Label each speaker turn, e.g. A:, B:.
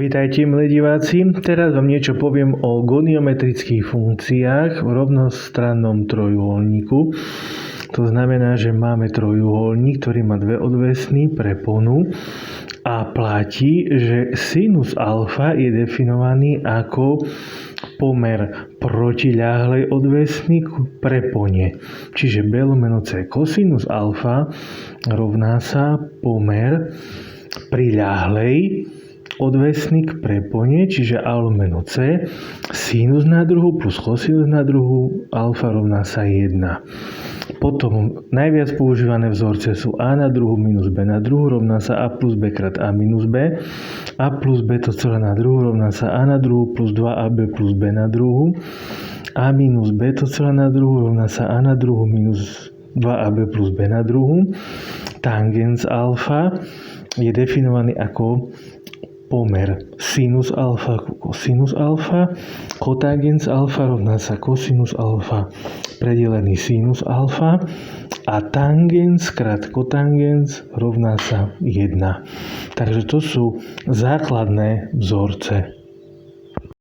A: Vítajte, milí diváci. Teraz vám niečo poviem o goniometrických funkciách v rovnostrannom trojuholníku. To znamená, že máme trojuholník, ktorý má dve odvesny preponu a platí, že sinus alfa je definovaný ako pomer protiľahlej odvesny k prepone. Čiže B lomeno C kosinus alfa rovná sa pomer priľahlej odvesný k prepone, čiže A lomeno C, sinus na druhu plus kosinus na druhu alfa rovná sa 1. Potom najviac používané vzorce sú A na druhu minus B na druhu rovná sa A plus B krát A minus B. A plus B to celé na druhu rovná sa A na druhu plus 2AB plus B na druhu. A minus B to celé na druhu rovná sa A na druhu minus 2AB plus B na druhu. Tangens alfa je definovaný ako pomer sinus alfa ku kosinus alfa. Kotangens alfa rovná sa kosinus alfa predelený sinus alfa a tangens krát kotangens rovná sa 1. Takže to sú základné vzorce.